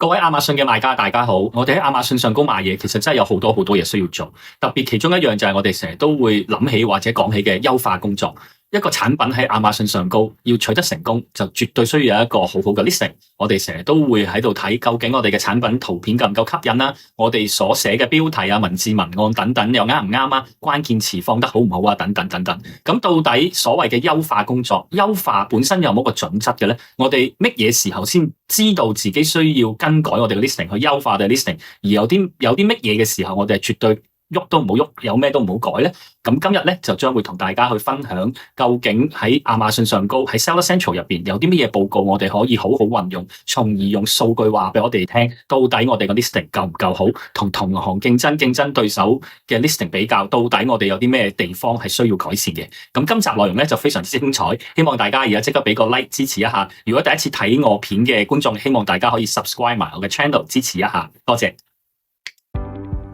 各位亞馬遜嘅賣家，大家好！我哋喺亞馬遜上高賣嘢，其實真係有好多嘢需要做。特別其中一樣就係我哋成日都會諗起或者講起嘅優化工作。一個產品喺亞馬遜上高要取得成功，就絕對需要有一個好好嘅 listing。我哋成日都會喺度睇，究竟我哋嘅產品圖片夠唔夠吸引啦？我哋所寫嘅標題啊、文字文案等等又啱唔啱啊？關鍵詞放得好唔好啊？等等等等。咁到底所謂嘅優化工作，優化本身有冇一個準則嘅咧？我哋乜嘢時候先知道自己需要更改我哋嘅 listing 去優化我哋嘅 listing？而有啲乜嘢嘅時候，我哋係絕對喐都唔好喐，有咩都唔好改咧。咁今日咧就將會同大家去分享，究竟喺亞馬遜上高喺 Seller Central 入邊有啲乜嘢報告，我哋可以好好運用，從而用數據話俾我哋聽，到底我哋個 listing 夠唔夠好，同行競爭對手嘅 listing 比較，到底我哋有啲咩地方係需要改善嘅。咁今集內容咧就非常之精彩，希望大家而家即刻俾個 like 支持一下。如果第一次睇我片嘅觀眾，希望大家可以 subscribe 埋我嘅 channel 支持一下，多謝。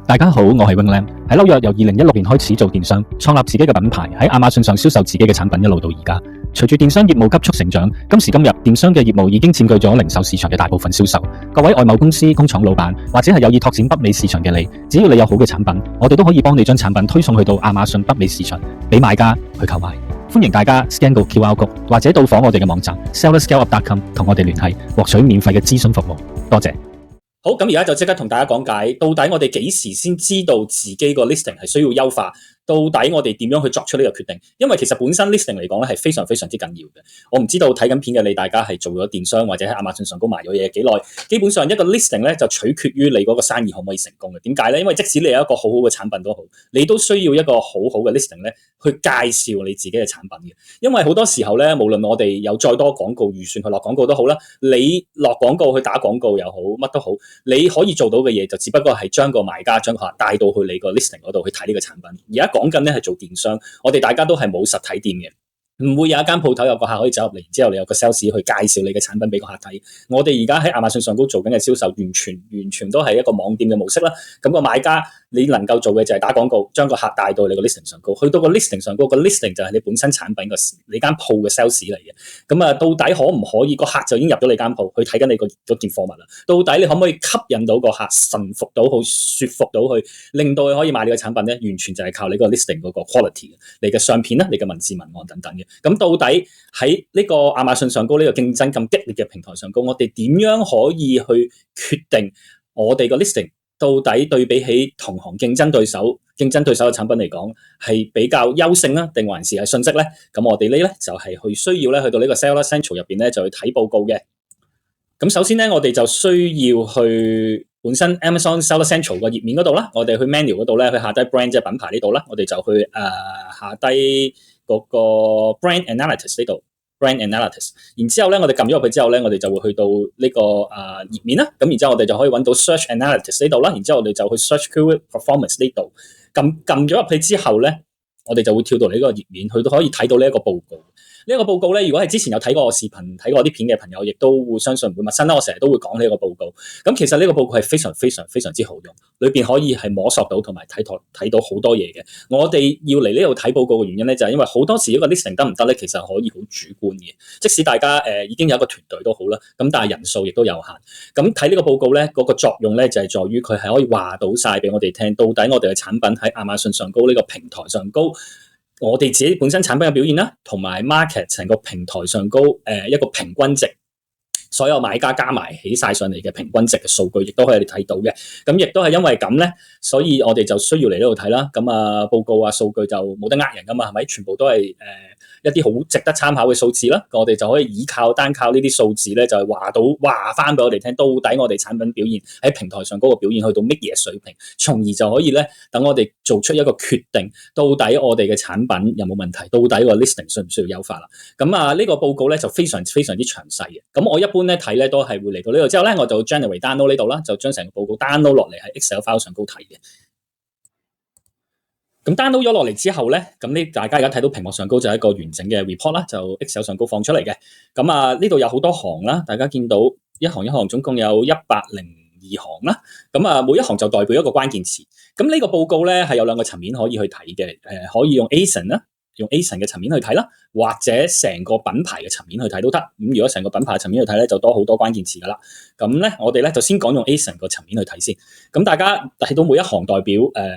大家好，我係 Wing Lam，喺紐約由2016年開始做電商，創立自己嘅品牌，喺亞馬遜上銷售自己嘅產品，一路到而家。隨住電商業務急速成長，今時今日電商嘅業務已經佔據咗零售市場嘅大部分銷售。各位外貿公司、工廠老闆或者係有意拓展北美市場嘅你，只要你有好嘅產品，我哋都可以幫你將產品推送去到亞馬遜北美市場，俾買家去購買。歡迎大家 scan 個 QR code 或者到訪我哋嘅網站 sellerscaleup.com 同我哋聯繫，獲取免費嘅諮詢服務。多謝。好，咁而家就即刻同大家講解，到底我哋幾時先知道自己個 listing 係需要優化？到底我哋點樣去作出呢個決定？因為其實本身 listing 嚟講咧係非常之緊要嘅。我唔知道睇緊片嘅你，大家係做咗電商或者喺亞馬遜上高賣咗嘢幾耐？基本上一個 listing 咧就取決於你嗰個生意可唔可以成功嘅。點解咧？因為即使你有一個好好嘅產品都好，你都需要一個好好嘅 listing 咧去介紹你自己嘅產品嘅。因為好多時候咧，無論我哋有再多廣告預算去落廣告都好啦，你落廣告去打廣告又好，乜都好，你可以做到嘅嘢就只不過係將個買家將個客帶到去你個 listing 嗰度去睇呢個產品。而家講緊咧係做電商，我哋大家都係冇實體店嘅，唔會有一間鋪頭有個客可以走入嚟，然之後你有個 sales 去介紹你嘅產品俾個客睇。我哋而家喺亞馬遜上高做緊嘅銷售，完全都係一個網店嘅模式啦。咁個買家你能夠做嘅就係打廣告，將個客帶到你個 listing 上高，去到個 listing 上高，個 listing 就係你本身產品你間鋪嘅 sales 嚟嘅。咁啊，到底可唔可以個客就已經入咗你間鋪去睇緊你嗰件貨物啦？到底你可唔可以吸引到個客，臣服到佢，說服到佢，令到佢可以買你嘅產品咧？完全就係靠你個 listing 嗰個 quality， 你嘅相片啦，你嘅文字文案等等嘅。咁到底喺呢個亞馬遜上高呢個競爭咁激烈嘅平台上高，我哋點樣可以去決定我哋個 listing 到底對比起同行競爭對手嘅產品嚟講係比較優勝啦，定還是係遜色咧？咁我哋呢咧就係去需要咧去到呢個 Seller Central 入邊咧就去睇報告嘅。咁首先咧我哋就需要去本身 Amazon Seller Central 個頁面嗰度啦，我哋去 menu 嗰度咧去下低 brand 即係品牌呢度啦，我哋就去下低嗰個 brand analytics 呢度。brand analytics， 然之後咧，我哋撳咗入去之後咧，我哋就會去到呢個頁面啦。咁然之後我哋就可以揾到 search analytics 呢度啦。然之後我哋就去 search keyword performance 呢度。撳咗入去之後咧，我哋就會跳到嚟呢個頁面，佢都可以睇到呢一個報告。呢一個報告咧，如果係之前有睇過我視頻、睇過啲片嘅朋友，亦都會相信唔會陌生啦。我成日都會講呢一個報告。咁其實呢個報告係非常之好用，裏邊可以係摸索到同埋睇到好多嘢嘅。我哋要嚟呢度睇報告嘅原因咧，就係因為好多時一個 listing 得唔得咧，其實可以好主觀嘅。即使大家已經有一個團隊都好啦，咁但係人數亦都有限。咁睇呢個報告咧，嗰個作用咧就係在於佢係可以話到晒俾我哋聽，到底我哋嘅產品喺亞馬遜上高呢個平台上高，我哋自己本身產品嘅表現啦，同埋 market 成個平台上高一個平均值，所有買家加埋起晒上嚟嘅平均值嘅數據，亦都可以睇到嘅。咁亦都係因為咁咧，所以我哋就需要嚟呢度睇啦。咁報告啊數據就冇得呃人噶嘛，係咪？全部都係一啲好值得參考嘅數字啦。我哋就可以單靠呢啲數字咧，就係話翻俾我哋聽，到底我哋產品表現喺平台上嗰個表現去到乜嘢水平，從而就可以咧等我哋做出一個決定，到底我哋嘅產品有冇問題，到底個 listing 需唔需要優化啦。咁呢個報告咧就非常之詳細嘅。咁我一般咧睇咧都係會嚟到呢度之後咧，我就 generate download 呢度啦，就將成個報告 download 落嚟喺 Excel file 上高睇嘅。咁 download 咗落嚟之後咧，咁大家而家睇到屏幕上高就係一個完整嘅 report 啦，就 Excel 上高放出嚟嘅。咁呢度有好多行啦，大家見到一行總共有102行啦。咁每一行就代表一個關鍵詞。咁呢個報告咧係有兩個層面可以去睇嘅，可以用 ASIN 啦。用 ASIN 嘅層面去睇啦，或者成個品牌嘅層面去睇都得。咁如果成個品牌嘅層面去睇咧，就多好多關鍵詞噶啦。咁咧，我哋咧就先講用 ASIN 個層面去睇先。咁大家睇到每一行代表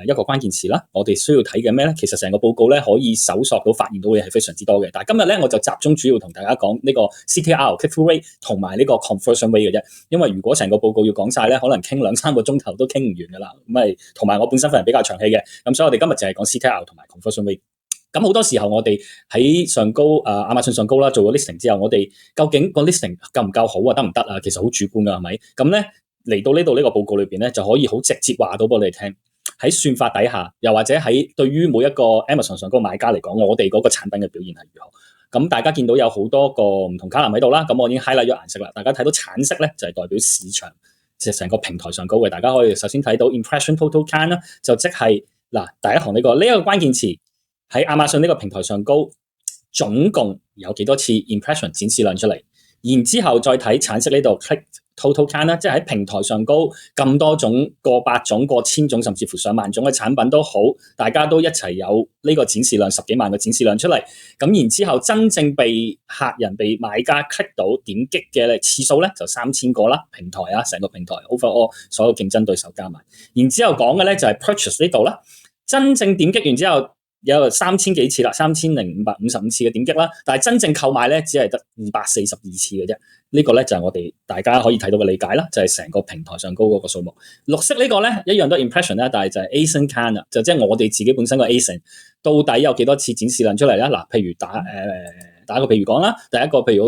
一個關鍵詞啦，我哋需要睇嘅咩咧？其實成個報告咧可以搜索到、發現到嘅係非常之多嘅。但係今日咧，我就集中主要同大家講呢個 CTR click-through rate 同埋呢個 conversion rate 嘅啫。因為如果成個報告要講晒咧，可能傾2-3個鐘頭都傾唔完噶啦。咁係同埋我本身份人比較長氣嘅，咁所以我哋今日就係講 CTR 同埋 conversion rate。咁好多時候我哋喺上高亞馬遜上高啦，做咗 listing 之後，我哋究竟個 listing 夠唔夠好啊？得唔得啊？其實好主觀噶，係咪？咁咧嚟到呢度呢個報告裏邊咧，就可以好直接話到俾我哋聽，喺算法底下，又或者喺對於每一個 Amazon 上高買家嚟講，我哋嗰個產品嘅表現係如何？咁大家見到有好多個唔同 column 喺度啦，咁我已經 highlight 咗顏色啦。大家睇到橙色咧，就係代表市場，即係成個平台上高嘅。大家可以首先睇到 impression total count 啦，就即係嗱第一行呢一個關鍵詞。喺亞馬遜呢個平台上高，總共有幾多次 impression 展示量出嚟，然之後再睇橙色呢度 click total count 啦，即係喺平台上高咁多種、過百種、過千種，甚至乎上萬種嘅產品都好，大家都一齊有呢個展示量10幾萬個展示量出嚟，咁然之後真正被客人、被買家 click 到點擊嘅次數咧就3000個啦，平台啊，成個平台 overall 所有競爭對手加埋，然之後講嘅咧就係 purchase 呢度啦，真正點擊完之後。有3000幾次啦，3555次嘅點擊啦，但係真正購買咧只係得242次嘅啫。呢個咧就係我哋大家可以睇到嘅理解啦，就係成個平台上高嗰個數目。綠色呢個咧一樣都 impression 啦，但係就係 ASIN count 啦，就即係我哋自己本身個 ASIN 到底有幾多次展示量出嚟咧？嗱，譬如打個譬如講啦，第一個譬如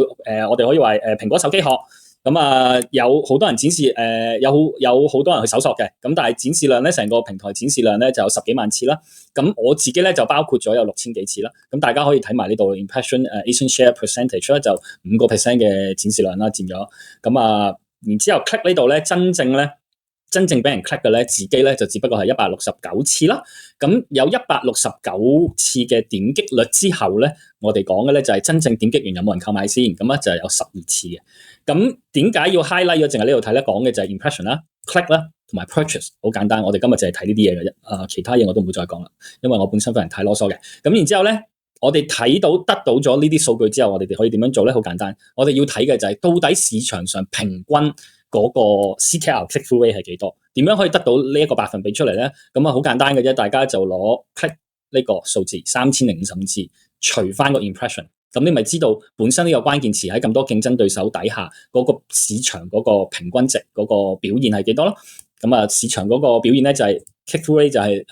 我哋可以話蘋果手機殼。咁有好多人展示有好多人去搜索嘅，咁但係展示量咧，成個平台展示量咧就有10幾萬次啦。咁我自己咧就包括咗有6000幾次啦。咁大家可以睇埋呢度 impression ASIN share percentage 咧，就5% 嘅展示量啦佔咗。然之後 click 呢度咧，真正俾人 click 嘅咧，自己咧就只不過係169次啦。咁有169次嘅點擊率之後咧，我哋講嘅咧就係真正點擊完有冇人購買先。咁就係有12次嘅。咁點解要 highlight 咗淨係呢度睇咧？講嘅就係 impression 啦、click 啦同埋 purchase， 好簡單。我哋今日就係睇呢啲嘢嘅啫。其他嘢我都唔會再講啦，因為我本身份人太囉嗦嘅。咁然之後咧，我哋睇到得到咗呢啲數據之後，我哋可以點樣做咧？好簡單，我哋要睇嘅就係到底市場上平均嗰個 CTR click-through rate 係幾多？點樣可以得到呢一個百分比出嚟咧？咁好簡單嘅啫，大家就攞 click 呢個數字3055次除翻個 impression。咁你咪知道本身呢個關鍵詞喺咁多競爭對手底下嗰個市場嗰個平均值嗰個表現係幾多咯？咁市場嗰個表現咧就係 click-through rate 就係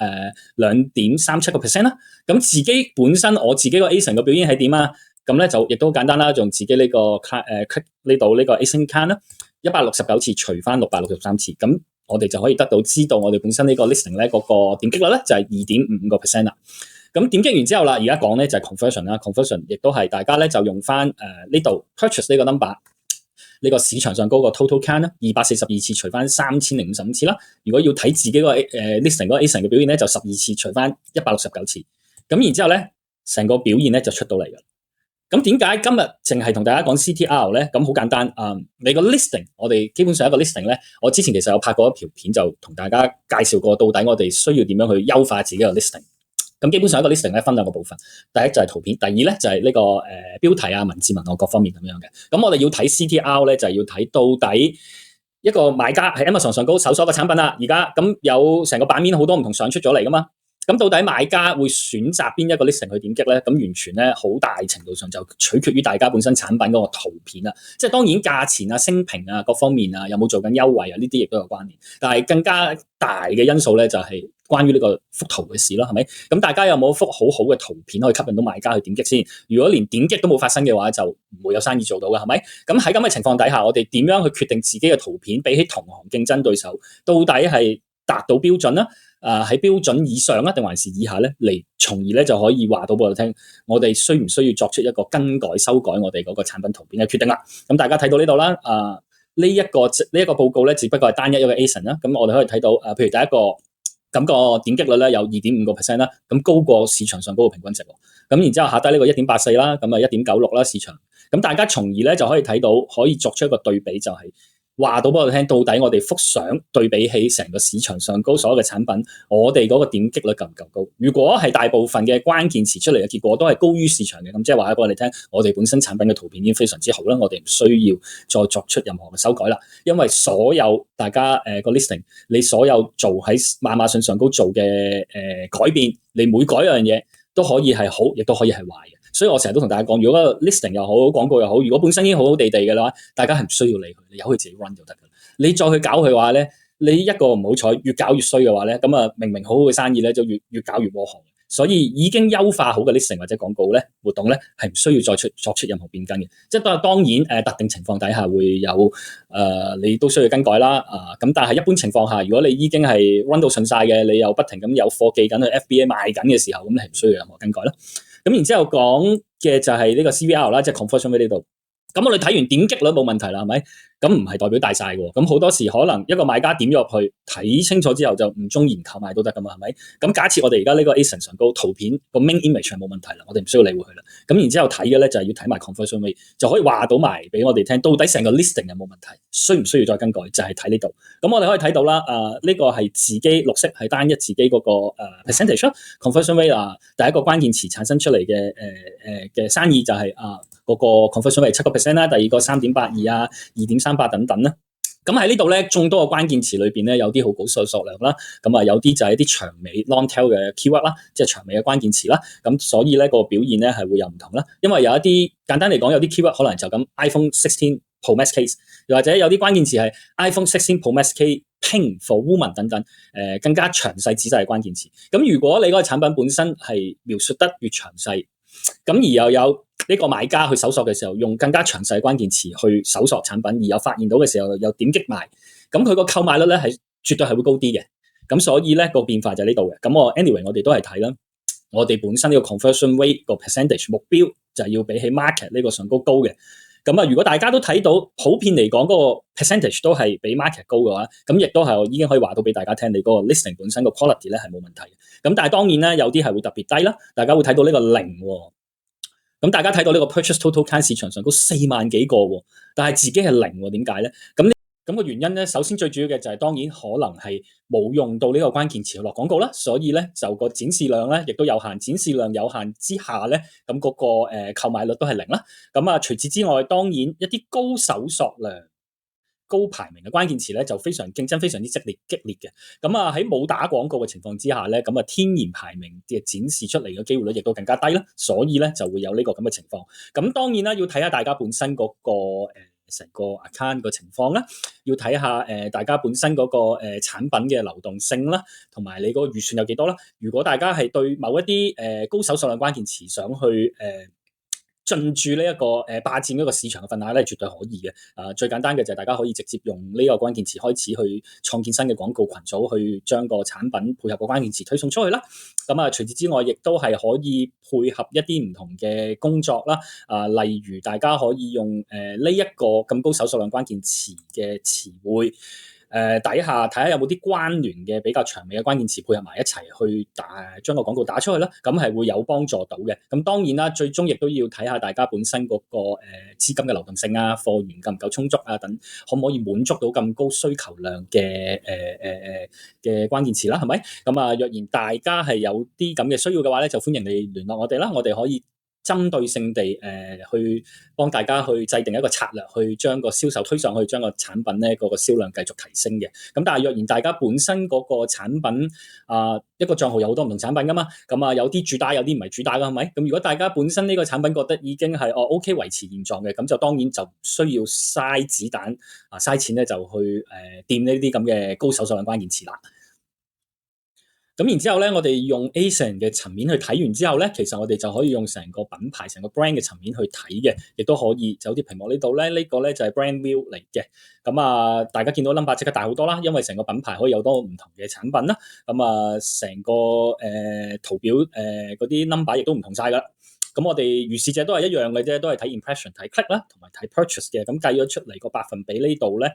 2.37% 啦。咁自己本身我自己個 ASIN 嘅表現係點啊？咁咧就亦都好簡單啦，用自己呢個 click 呢度呢個 ASIN count 啦，169次除翻663次，咁我哋就可以知道我哋本身呢個 listing 咧嗰個點擊率咧就係2.55% 啦。咁點擊完之後啦，而家講咧就係 conversion 啦 ，conversion 亦都係大家咧就用翻呢度 purchase 呢個 number 呢個市場上高個 total count 啦，242次除翻3055次啦。如果要睇自己個listing 嗰個 ASIN 嘅表現咧，就12次除翻169次。咁然之後咧，成個表現咧就出到嚟嘅。咁點解今日淨係同大家講 CTR 咧？咁好簡單，你個 listing 我哋基本上一個 listing 咧，我之前其實有拍過一條片，就同大家介紹過到底我哋需要點樣去優化自己個 listing。咁基本上一個 listing 咧分兩個部分，第一就係圖片，第二咧就係呢個標題啊、文字文案各方面咁樣嘅。咁我哋要睇 CTR 咧，就係要睇到底一個買家喺 Amazon 上高搜索嘅產品啦。而家咁有成個版面好多唔同相出咗嚟噶嘛。咁到底買家會選擇邊一個 listing 去點擊咧？咁完全咧好大程度上就取決於大家本身產品嗰個圖片啊，即係當然價錢啊、星評啊各方面啊，有冇做緊優惠啊，呢啲亦都有關聯。但係更加大嘅因素咧就係關於呢個幅圖嘅事咯，係咪？咁大家有冇幅好好嘅圖片可以吸引到買家去點擊先？如果連點擊都冇發生嘅話，就唔會有生意做到嘅，係咪？咁喺咁嘅情況底下，我哋點樣去決定自己嘅圖片比起同行競爭對手到底係達到標準啦？喺標準以上啊，定還是以下咧？嚟從而咧就可以話到俾我哋聽，我哋需唔需要作出一個更改、修改我哋嗰個產品圖片嘅決定啦？咁大家睇到呢度啦，呢一個報告咧，只不過係單一個 ASIN 啦。咁我哋可以睇到譬如第一個咁個點擊率咧有2.5% 啦，咁高過市場上高個平均值。咁然之後下低呢個1.84啦，咁1.96啦市場。咁大家從而咧就可以睇到，可以作出一個對比，就係話到俾我哋聽，到底我哋幅相對比起成個市場上高所有嘅產品，我哋嗰個點擊率夠唔夠高？如果係大部分嘅關鍵詞出嚟嘅結果都係高於市場嘅，咁即係話俾我哋聽，我哋本身產品嘅圖片已經非常之好啦，我哋唔需要再作出任何嘅修改啦。因為所有大家個 listing， 你所有做喺亞馬遜上高做嘅改變，你每改一樣嘢都可以係好，亦都可以係壞嘅。所以我成日都同大家講，如果個 listing 又好，廣告又好，如果本身已經好好地嘅話，大家係唔需要理佢，你由佢自己 run 就得㗎。你再去搞佢嘅話咧，你一個唔好彩，越搞越衰嘅話咧，咁啊明明好好嘅生意咧，就越搞越窩行。所以已經優化好嘅 listing 或者廣告咧活動咧，係唔需要再作出任何變更嘅。即係當然特定情況底下會有你都需要更改啦。咁但係一般情況下，如果你已經係 run 到順晒嘅，你又不停咁有貨寄緊去 FBA 賣緊嘅時候，咁你係唔需要任何更改啦。咁然之後講嘅就係呢個 CVR 啦，即係 conversion rate 呢度。咁我哋睇完點擊率冇問題啦，係咪？咁唔係代表大晒喎。咁好多時可能一個買家點咗入去睇清楚之後就唔中意購買都得噶嘛，係咪？咁假設我哋而家呢個 ASIN 上高圖片個 main image 係冇問題啦，我哋唔需要理會佢啦。咁然之後睇嘅咧就係要睇埋 conversion rate， 就可以話到埋俾我哋聽，到底成個 listing 有冇問題，需唔需要再更改，就係睇呢度。咁我哋可以睇到啦，呢個係自己綠色係單一自己嗰個percentage conversion rate 第一個關鍵詞產生出嚟嘅生意就係嗰個 conversion rate 7% 啦，第二個3.82啊、2.38等等啦。咁喺呢度咧，眾多嘅關鍵詞裏邊咧，有啲好高數量啦，咁有啲就係一啲長尾 long tail 嘅 keyword 啦，即係長尾嘅關鍵詞啦。咁所以咧個表現咧係會有唔同啦。因為有一啲簡單嚟講，有啲 keyword 可能就咁 iPhone 16 Pro Max case， 又或者有啲關鍵詞係 iPhone 16 Pro Max case pink for woman 等等，更加詳細仔細嘅關鍵詞。咁如果你嗰個產品本身係描述得越詳細，咁而又有呢個買家去搜索嘅時候，用更加詳細嘅關鍵詞去搜索產品，而有發現到嘅時候又點擊埋，咁佢個購買率咧係絕對係會高啲嘅。咁所以咧個變化就係呢度嘅。咁anyway 我哋都係睇啦，我哋本身呢個 conversion rate 個 percentage 目標就係要比起 market 呢個上高嘅。咁如果大家都睇到普遍嚟講嗰個 percentage 都係比 market 高嘅話，咁亦都係已經可以話到俾大家聽，你嗰個 listing 本身個 quality 咧係冇問題嘅。咁但係當然咧，有啲係會特別低啦，大家會睇到呢個0喎。咁大家睇到呢個 purchase total count 市場上高4萬幾個喎，但係自己係0喎，點解咧？咁個原因咧，首先最主要嘅就係當然可能係冇用到呢個關鍵詞落廣告啦，所以咧就個展示量咧亦都有限，展示量有限之下咧，咁嗰個購買率都係0啦。咁除此之外，當然一啲高搜索量、高排名嘅關鍵詞咧就非常競爭非常之激烈嘅。咁喺冇打廣告嘅情況之下咧，咁天然排名嘅展示出嚟嘅機會率亦都更加低啦，所以咧就會有呢個咁嘅情況。咁當然啦，要睇下大家本身嗰個成個 account 個情況啦，要睇下大家本身嗰個產品嘅流動性啦，同埋你嗰個預算有幾多啦。如果大家係對某一啲高搜索量關鍵詞想去進駐呢一個霸佔一個市場嘅份額咧，絕對可以嘅。最簡單嘅就係大家可以直接用呢個關鍵詞開始去創建新嘅廣告群組，去將個產品配合個關鍵詞推送出去啦。咁除此之外，亦都係可以配合一啲唔同嘅工作啦。例如大家可以用呢一個咁高搜索量關鍵詞嘅詞彙。底下睇下有冇啲關聯嘅比較長尾嘅關鍵詞配合埋一齊去將個廣告打出去啦，咁係會有幫助到嘅。咁當然啦，最終亦都要睇下大家本身嗰個資金嘅流動性啊、貨源夠唔夠充足啊等，可唔可以滿足到咁高需求量嘅嘅關鍵詞啦，係咪？咁若然大家係有啲咁嘅需要嘅話咧，就歡迎你聯絡我哋啦，我哋可以針對性地去幫大家去制定一個策略，去將個銷售推上去，將個產品咧個銷量繼續提升嘅。咁但係若然大家本身嗰個產品一個賬號有好多唔同產品噶嘛，咁有啲主打有啲唔係主打噶，係咪？咁如果大家本身呢個產品覺得已經係OK 維持現狀嘅，咁就當然就唔需要嘥子彈嘥錢咧，就去掂呢啲咁嘅高搜索量關鍵詞啦。咁然之後咧，我哋用 ASIN 嘅層面去睇完之後咧，其實我哋就可以用成個品牌、成個 brand 嘅層面去睇嘅，亦都可以就好似屏幕呢度咧，呢個咧就係 brand view 嚟嘅。咁大家見到 number 即刻大好多啦，因為成個品牌可以有多唔同嘅產品啦。咁成個圖表嗰啲 number 亦都唔同晒噶啦。咁我哋如是者都係一樣嘅啫，都係睇 impression、睇 click 啦，同埋睇 purchase 嘅。咁計咗出嚟個百分比呢度咧，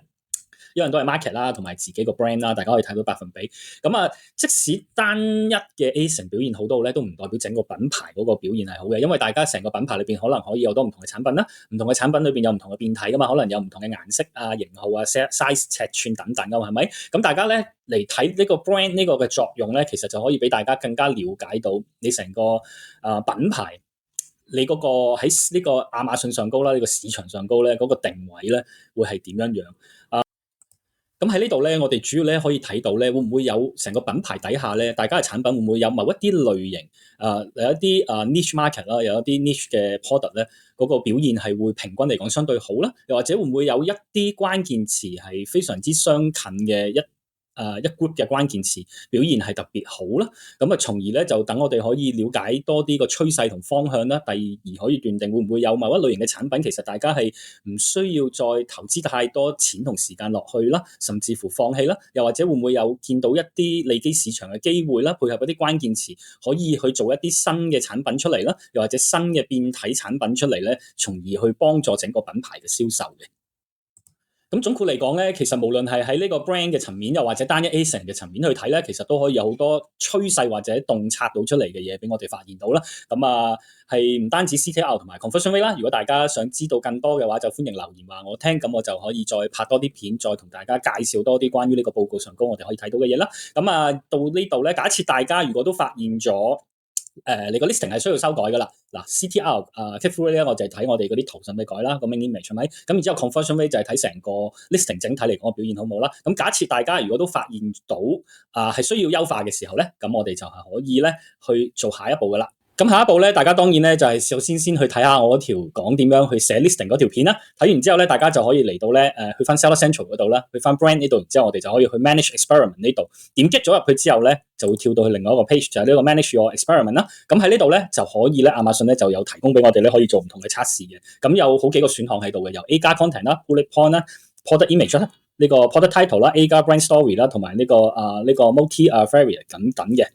一樣都係 market 啦，同埋自己個 brand 啦，大家可以睇到百分比。咁啊，即使單一嘅 ASIN 表現好到咧，都唔代表整個品牌嗰個表現係好嘅，因為大家成個品牌裏邊可能可以有多唔同嘅產品啦，唔同嘅產品裏邊有唔同嘅變體噶嘛，可能有唔同嘅顏色啊、型號啊、size 尺寸等等噶嘛，係咪？咁大家咧嚟睇呢個 brand 呢個嘅作用咧，其實就可以俾大家更加了解到你成個品牌。你嗰個喺呢個亞馬遜上高啦，呢個市場上高咧，嗰個定位咧會係點樣樣？咁喺呢度咧，我哋主要咧可以睇到咧，會唔會有成個品牌底下咧，大家嘅產品會唔會有某一啲類型有一啲niche market 啦，有一啲 niche 嘅 product 咧，嗰個表現係會平均嚟講相對好啦，又或者會唔會有一啲關鍵詞係非常之相近嘅一 group 嘅關鍵詞表現係特別好啦，咁啊，從而咧就等我哋可以了解多啲個趨勢同方向啦。第二可以斷定會唔會有某一類型嘅產品，其實大家係唔需要再投資太多錢同時間落去啦，甚至乎放棄啦。又或者會唔會有見到一啲利基市場嘅機會啦，配合一啲關鍵詞可以去做一啲新嘅產品出嚟啦，又或者新嘅變體產品出嚟咧，從而去幫助整個品牌嘅銷售嘅。咁總括嚟講咧，其實無論係喺呢個 brand 嘅層面，又或者單一 ASIN 嘅層面去睇咧，其實都可以有好多趨勢或者洞察到出嚟嘅嘢俾我哋發現到啦。咁係唔單止 CTR 同埋 conversion rate 啦。如果大家想知道更多嘅話，就歡迎留言話我聽，咁我就可以再拍多啲片，再同大家介紹多啲關於呢個報告上高我哋可以睇到嘅嘢啦。咁到呢度咧，假設大家如果都發現咗你個 listing 係需要修改噶啦，嗱 CTR click-through rate 咧，我就係睇我哋嗰啲圖上面改啦，個 main image 係咪？咁然之後 conversion rate 就係睇成個 listing 整體嚟講嘅表現好唔好啦。咁假設大家如果都發現到係需要優化嘅時候咧，咁我哋就係可以咧去做下一步噶啦。咁下一步咧，大家當然咧就係首先去睇下我嗰條講點樣去寫 listing 嗰條片啦。睇完之後咧，大家就可以嚟到咧去翻 Seller Central 嗰度啦，去翻 Brand 呢度，然之後我哋就可以去 Manage Experiment 呢度，點擊咗入去之後咧，就會跳到去另外一個 page，就係呢個 Manage Your Experiment 啦。咁喺呢度咧就可以咧，亞馬遜咧就有提供俾我哋咧可以做唔同嘅測試嘅。咁有好幾個選項喺度嘅，有 A 加 Content 啦、Bullet Point 啦、Product Image 啦、呢個 Product Title 啦、A 加 Brand Story 啦，同埋呢個Multi Variant 等等嘅。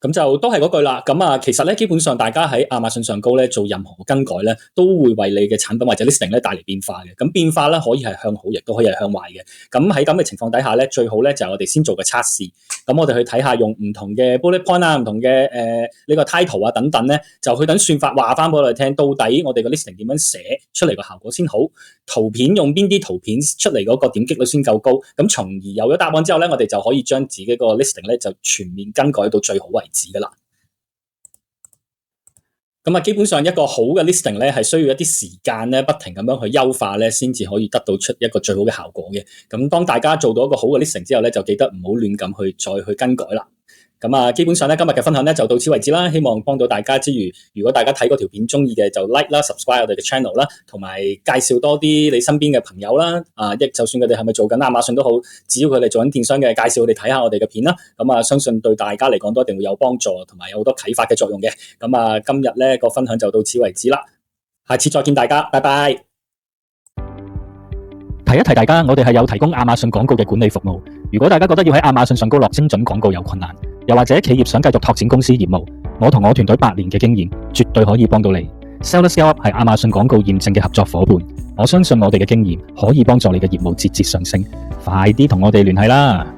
咁就都係嗰句啦，咁其實咧基本上大家喺亞馬遜上高咧做任何更改咧，都會為你嘅產品或者 listing 咧帶嚟變化嘅。咁變化咧可以係向好，亦都可以係向壞嘅。咁喺咁嘅情況底下咧，最好咧就係我哋先做個測試。咁我哋去睇下用唔同嘅 bullet point 啊，唔同嘅呢個 title 啊等等咧，就去等算法話翻俾我哋聽，到底我哋個 listing 點樣寫出嚟個效果先好，圖片用邊啲圖片出嚟嗰個點擊率先夠高。咁從而有咗答案之後咧，我哋就可以將自己個 listing 咧就全面更改到最好為止噶啦。咁基本上一個好嘅 listing 咧係需要一啲時間咧不停咁樣去優化咧，先至可以得到出一個最好嘅效果嘅。咁當大家做到一個好嘅 listing 之後咧，就記得唔好亂咁去再去更改啦。咁基本上咧今日嘅分享咧就到此為止啦。希望幫到大家之餘，如果大家睇嗰條片中意嘅就 like 啦、subscribe 我哋嘅 channel 啦，同埋介紹多啲你身邊嘅朋友啦。就算佢哋係咪做緊亞馬遜都好，只要佢哋做緊電商嘅，介紹佢哋睇下我哋嘅片啦。相信對大家嚟講都一定會有幫助，同埋有好多啟發嘅作用嘅。今日咧個分享就到此為止啦。下次再見大家，拜拜。提一提大家，我哋係有提供亞馬遜廣告嘅管理服務。如果大家覺得要喺亞馬遜上高落精準廣告有困難，又或者企業想繼續拓展公司業務，我同我團隊8年嘅經驗，絕對可以幫到你。Seller Scale Up 係亞馬遜廣告驗證嘅合作夥伴，我相信我哋嘅經驗可以幫助你嘅業務節節上升。快啲同我哋聯繫啦！